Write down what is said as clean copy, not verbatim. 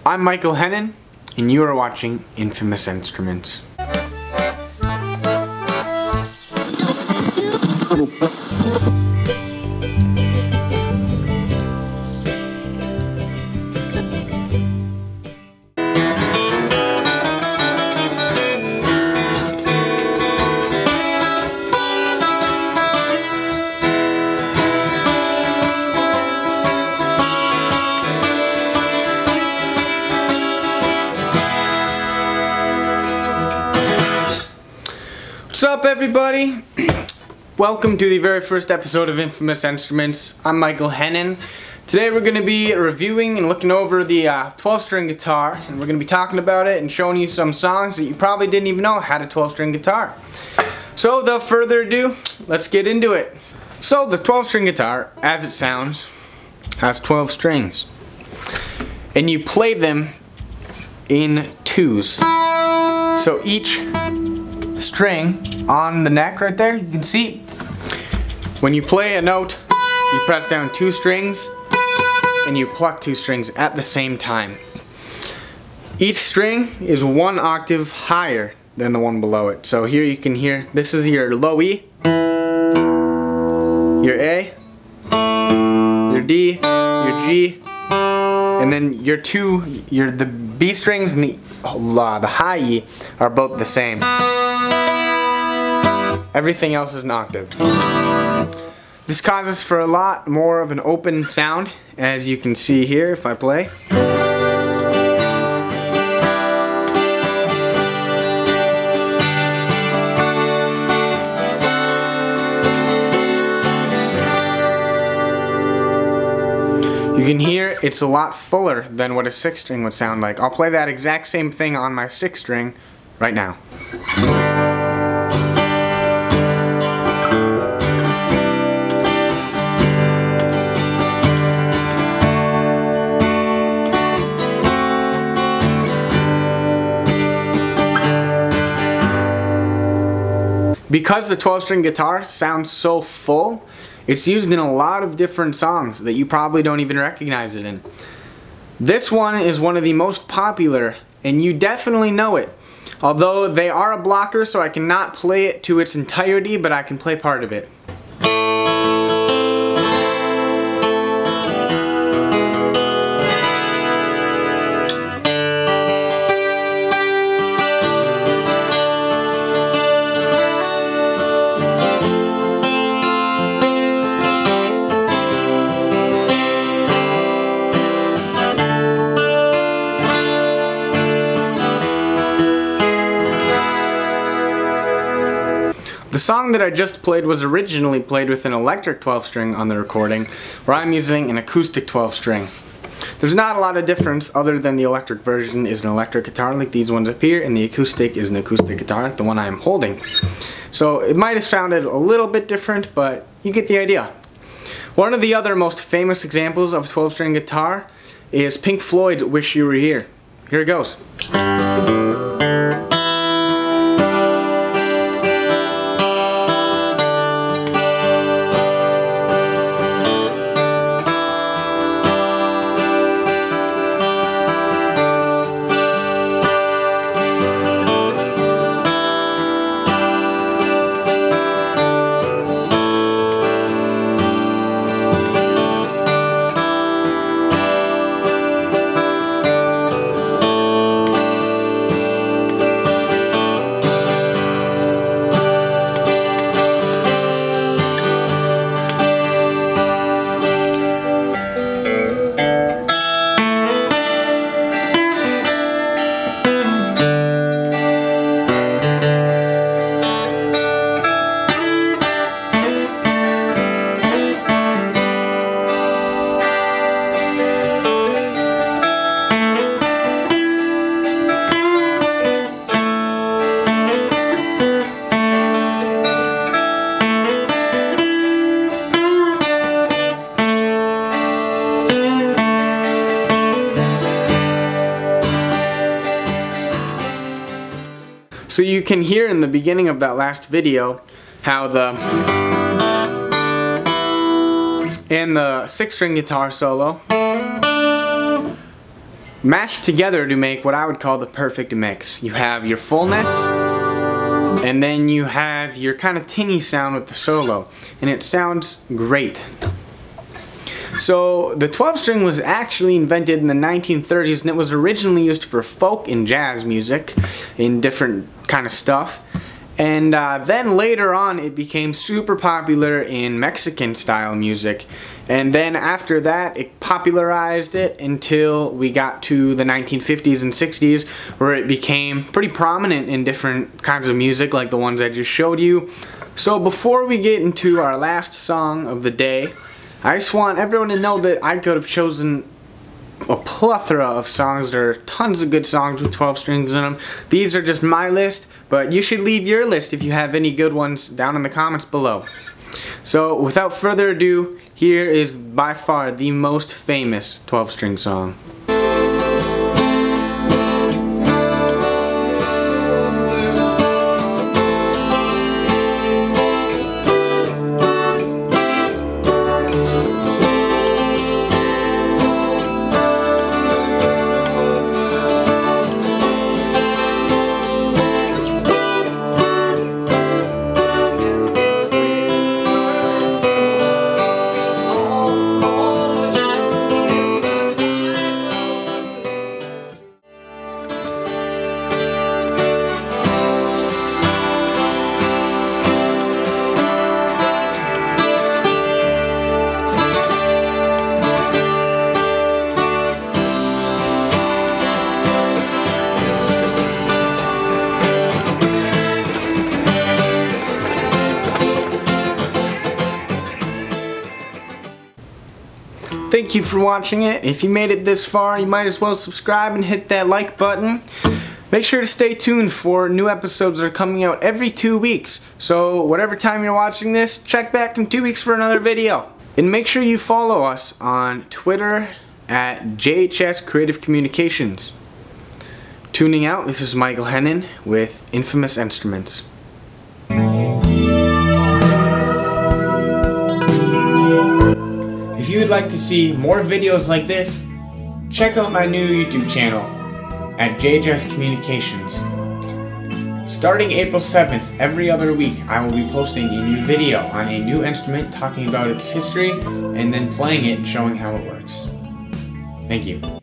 I'm Michael Hennen, and you are watching Infamous Instruments. What's up, everybody? Welcome to the very first episode of Infamous Instruments. I'm Michael Hennen. Today we're going to be reviewing and looking over the 12-string guitar, and we're going to be talking about it and showing you some songs that you probably didn't even know had a 12-string guitar. So without further ado, let's get into it. So the 12-string guitar, as it sounds, has 12 strings, and you play them in twos. So each string on the neck right there, you can see when you play a note, you press down 2 strings and you pluck 2 strings at the same time. Each string is 1 octave higher than the one below it. So here you can hear, this is your low E, your A, your D, your G, and then the B strings and the high E are both the same. Everything else is an octave. This causes for a lot more of an open sound, as you can see here if I play. You can hear it's a lot fuller than what a 6-string would sound like. I'll play that exact same thing on my 6-string right now. Because the 12-string guitar sounds so full, it's used in a lot of different songs that you probably don't even recognize it in. This one is one of the most popular, and you definitely know it. Although they are a blocker, so I cannot play it to its entirety, but I can play part of it. The song that I just played was originally played with an electric 12-string on the recording, where I'm using an acoustic 12-string. There's not a lot of difference other than the electric version is an electric guitar like these ones up here, and the acoustic is an acoustic guitar like the one I'm holding. So it might have sounded a little bit different, but you get the idea. One of the other most famous examples of a 12-string guitar is Pink Floyd's Wish You Were Here. Here it goes. So you can hear in the beginning of that last video how in the 6-string guitar solo, mashed together to make what I would call the perfect mix. You have your fullness, and then you have your kind of tinny sound with the solo, and it sounds great. So the 12 string was actually invented in the 1930s, and it was originally used for folk and jazz music in different kind of stuff. And then later on it became super popular in Mexican style music, and then after that it popularized it until we got to the 1950s and 60s, where it became pretty prominent in different kinds of music like the ones I just showed you. So before we get into our last song of the day, I just want everyone to know that I could have chosen a plethora of songs. There are tons of good songs with 12 strings in them. These are just my list, but you should leave your list if you have any good ones down in the comments below. So without further ado, here is by far the most famous 12 string song. Thank you for watching it. If you made it this far, you might as well subscribe and hit that like button. Make sure to stay tuned for new episodes that are coming out every 2 weeks. So whatever time you're watching this, check back in 2 weeks for another video. And make sure you follow us on Twitter at JHS Creative Communications. Tuning out, this is Michael Hennen with Infamous Instruments. If you would like to see more videos like this, check out my new YouTube channel at JHS Communications. Starting April 7th, every other week, I will be posting a new video on a new instrument, talking about its history, and then playing it and showing how it works. Thank you.